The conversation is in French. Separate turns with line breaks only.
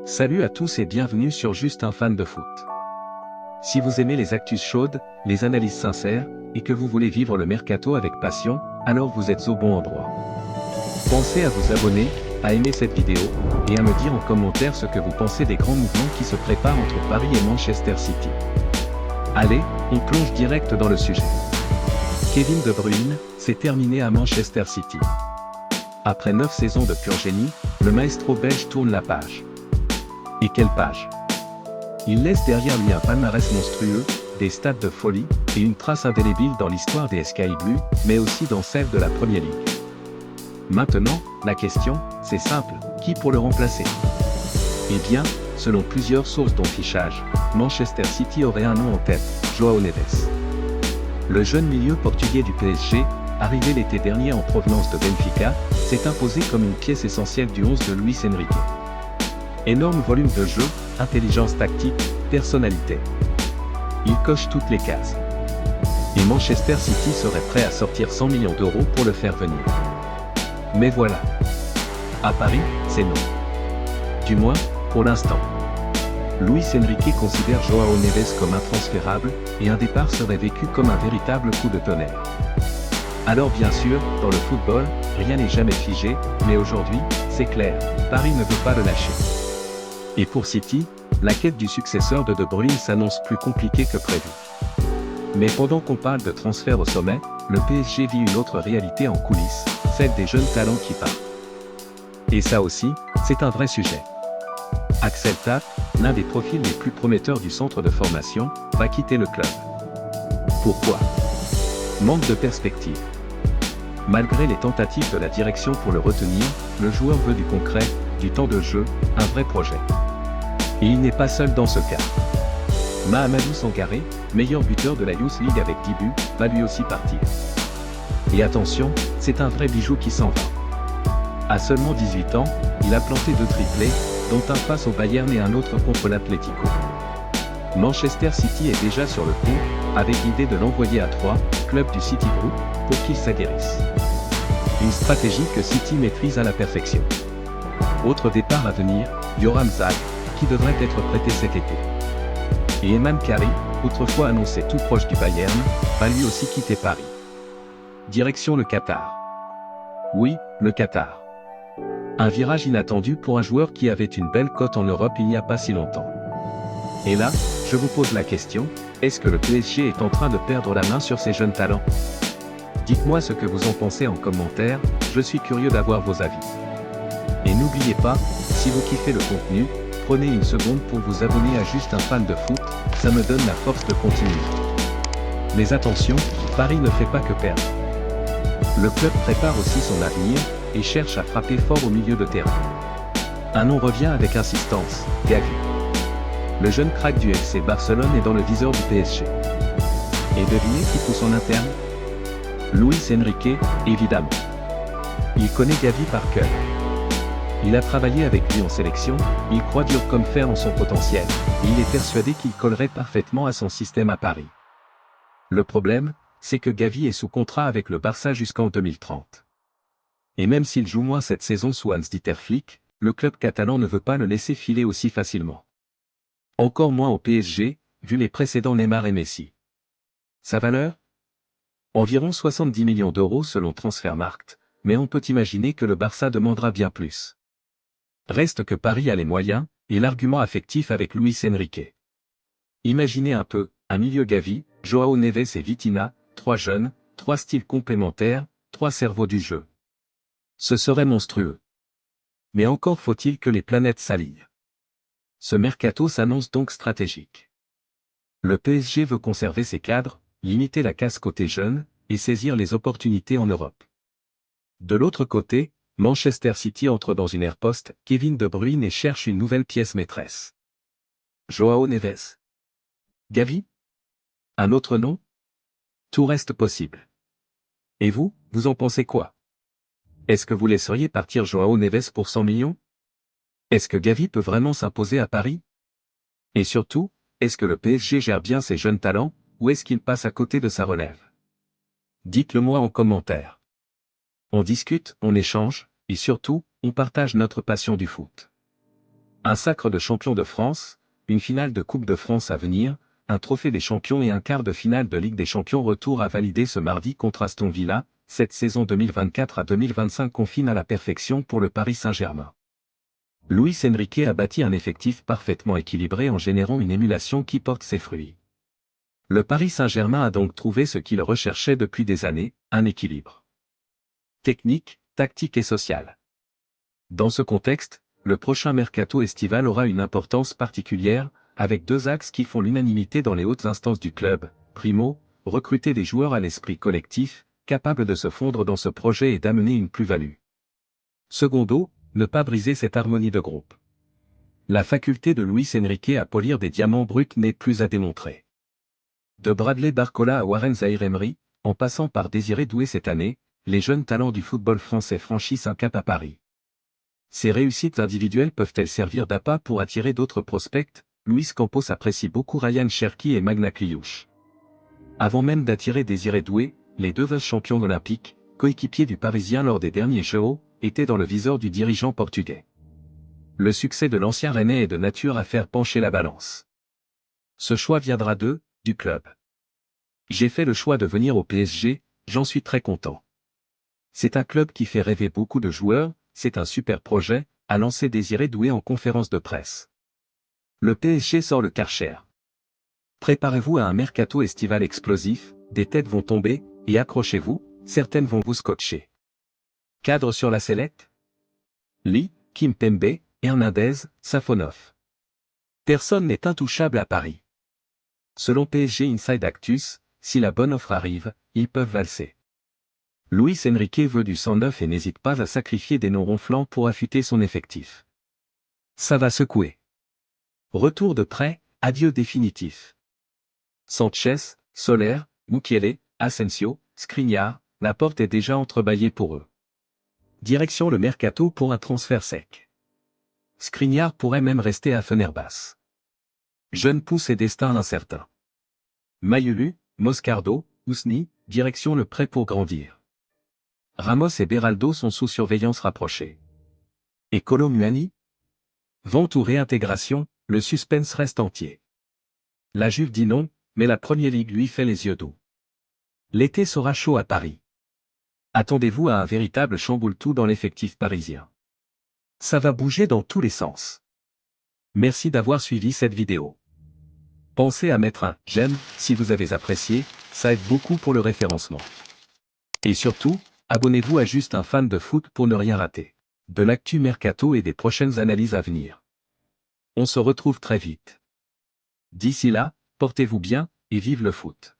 Salut à tous et bienvenue sur Juste un fan de foot. Si vous aimez les actus chaudes, les analyses sincères, et que vous voulez vivre le mercato avec passion, alors vous êtes au bon endroit. Pensez à vous abonner, à aimer cette vidéo, et à me dire en commentaire ce que vous pensez des grands mouvements qui se préparent entre Paris et Manchester City. Allez, on plonge direct dans le sujet. Kevin De Bruyne, c'est terminé à Manchester City. Après 9 saisons de pur génie, le maestro belge tourne la page. Et quelle page! Il laisse derrière lui un palmarès monstrueux, des stats de folie, et une trace indélébile dans l'histoire des Sky Blues, mais aussi dans celle de la Premier League. Maintenant, la question, c'est simple, qui pour le remplacer? Eh bien, selon plusieurs sources dont Fichage, Manchester City aurait un nom en tête, João Neves. Le jeune milieu portugais du PSG, arrivé l'été dernier en provenance de Benfica, s'est imposé comme une pièce essentielle du 11 de Luis Enrique. Énorme volume de jeu, intelligence tactique, personnalité. Il coche toutes les cases. Et Manchester City serait prêt à sortir 100 millions d'euros pour le faire venir. Mais voilà. À Paris, c'est non. Du moins, pour l'instant. Luis Enrique considère João Neves comme intransférable, et un départ serait vécu comme un véritable coup de tonnerre. Alors bien sûr, dans le football, rien n'est jamais figé, mais aujourd'hui, c'est clair, Paris ne veut pas le lâcher. Et pour City, la quête du successeur de De Bruyne s'annonce plus compliquée que prévu. Mais pendant qu'on parle de transfert au sommet, le PSG vit une autre réalité en coulisses, celle des jeunes talents qui partent. Et ça aussi, c'est un vrai sujet. Axel Tapp, l'un des profils les plus prometteurs du centre de formation, va quitter le club. Pourquoi? Manque de perspective. Malgré les tentatives de la direction pour le retenir, le joueur veut du concret, du temps de jeu, un vrai projet. Et il n'est pas seul dans ce cas. Mahamadou Sangaré, meilleur buteur de la Youth League avec 10 buts, va lui aussi partir. Et attention, c'est un vrai bijou qui s'en va. À seulement 18 ans, il a planté 2 triplés, dont un face au Bayern et un autre contre l'Atlético. Manchester City est déjà sur le coup, avec l'idée de l'envoyer à Troyes, club du City Group, pour qu'il s'aguerrisse. Une stratégie que City maîtrise à la perfection. Autre départ à venir, Yoram Zag, qui devrait être prêté cet été. Et Eman Kari, autrefois annoncé tout proche du Bayern, va lui aussi quitter Paris. Direction le Qatar. Oui, le Qatar. Un virage inattendu pour un joueur qui avait une belle cote en Europe il n'y a pas si longtemps. Et là, je vous pose la question, est-ce que le PSG est en train de perdre la main sur ses jeunes talents? Dites-moi ce que vous en pensez en commentaire, je suis curieux d'avoir vos avis. Et n'oubliez pas, si vous kiffez le contenu, prenez une seconde pour vous abonner à Juste un fan de foot, ça me donne la force de continuer. Mais attention, Paris ne fait pas que perdre. Le club prépare aussi son avenir, et cherche à frapper fort au milieu de terrain. Un nom revient avec insistance, Gavi. Le jeune crack du FC Barcelone est dans le viseur du PSG. Et devinez qui pousse en interne? Luis Enrique, évidemment. Il connaît Gavi par cœur. Il a travaillé avec lui en sélection, il croit dur comme fer en son potentiel, et il est persuadé qu'il collerait parfaitement à son système à Paris. Le problème, c'est que Gavi est sous contrat avec le Barça jusqu'en 2030. Et même s'il joue moins cette saison sous Hans-Dieter Flick, le club catalan ne veut pas le laisser filer aussi facilement. Encore moins au PSG, vu les précédents Neymar et Messi. Sa valeur? Environ 70 millions d'euros selon Transfermarkt, mais on peut imaginer que le Barça demandera bien plus. Reste que Paris a les moyens, et l'argument affectif avec Luis Enrique. Imaginez un peu, un milieu Gavi, João Neves et Vitinha, 3 jeunes, 3 styles complémentaires, 3 cerveaux du jeu. Ce serait monstrueux. Mais encore faut-il que les planètes s'alignent. Ce mercato s'annonce donc stratégique. Le PSG veut conserver ses cadres, limiter la casse côté jeune, et saisir les opportunités en Europe. De l'autre côté, Manchester City entre dans une ère post-Kevin De Bruyne et cherche une nouvelle pièce maîtresse. João Neves. Gavi? Un autre nom? Tout reste possible. Et vous, vous en pensez quoi? Est-ce que vous laisseriez partir João Neves pour 100 millions? Est-ce que Gavi peut vraiment s'imposer à Paris? Et surtout, est-ce que le PSG gère bien ses jeunes talents, ou est-ce qu'il passe à côté de sa relève? Dites-le moi en commentaire. On discute, on échange, et surtout, on partage notre passion du foot. Un sacre de champion de France, une finale de Coupe de France à venir, un trophée des champions et un quart de finale de Ligue des champions retour à valider ce mardi contre Aston Villa. Cette saison 2024 à 2025 confine à la perfection pour le Paris Saint-Germain. Luis Enrique a bâti un effectif parfaitement équilibré en générant une émulation qui porte ses fruits. Le Paris Saint-Germain a donc trouvé ce qu'il recherchait depuis des années, un équilibre technique, tactique et social. Dans ce contexte, le prochain mercato estival aura une importance particulière, avec deux axes qui font l'unanimité dans les hautes instances du club. Primo, recruter des joueurs à l'esprit collectif, capables de se fondre dans ce projet et d'amener une plus-value. Secondo, ne pas briser cette harmonie de groupe. La faculté de Luis Enrique à polir des diamants bruts n'est plus à démontrer. De Bradley Barcola à Warren Zaïre-Emery, en passant par Désiré Doué cette année, les jeunes talents du football français franchissent un cap à Paris. Ces réussites individuelles peuvent-elles servir d'appât pour attirer d'autres prospects? Luis Campos apprécie beaucoup Ryan Cherki et Magna Kliuch. Avant même d'attirer Désiré Doué, les deux champions olympiques, coéquipiers du Parisien lors des derniers Jeux, étaient dans le viseur du dirigeant portugais. Le succès de l'ancien Rennais est de nature à faire pencher la balance. Ce choix viendra du club. J'ai fait le choix de venir au PSG, j'en suis très content. C'est un club qui fait rêver beaucoup de joueurs, c'est un super projet, a lancé Désiré Doué en conférence de presse. Le PSG sort le Karcher. Préparez-vous à un mercato estival explosif, des têtes vont tomber, et accrochez-vous, certaines vont vous scotcher. Cadre sur la sellette? Lee, Kimpembe, Hernandez, Safonov. Personne n'est intouchable à Paris. Selon PSG Inside Actus, si la bonne offre arrive, ils peuvent valser. Luis Enrique veut du sang neuf et n'hésite pas à sacrifier des noms ronflants pour affûter son effectif. Ça va secouer. Retour de prêt, adieu définitif. Sanchez, Soler, Mukiele, Asensio, Skriniar, la porte est déjà entrebâillée pour eux. Direction le mercato pour un transfert sec. Skriniar pourrait même rester à Fenerbahçe. Jeune pousse et destin incertain. Mayulu, Moscardo, Ousni, direction le prêt pour grandir. Ramos et Beraldo sont sous surveillance rapprochée. Et Kolo Muani? Vente ou réintégration, le suspense reste entier. La Juve dit non, mais la Premier League lui fait les yeux doux. L'été sera chaud à Paris. Attendez-vous à un véritable chamboule-tout dans l'effectif parisien. Ça va bouger dans tous les sens. Merci d'avoir suivi cette vidéo. Pensez à mettre un « j'aime » si vous avez apprécié, ça aide beaucoup pour le référencement. Et surtout, abonnez-vous à Juste un fan de foot pour ne rien rater. De l'actu mercato et des prochaines analyses à venir. On se retrouve très vite. D'ici là, portez-vous bien, et vive le foot.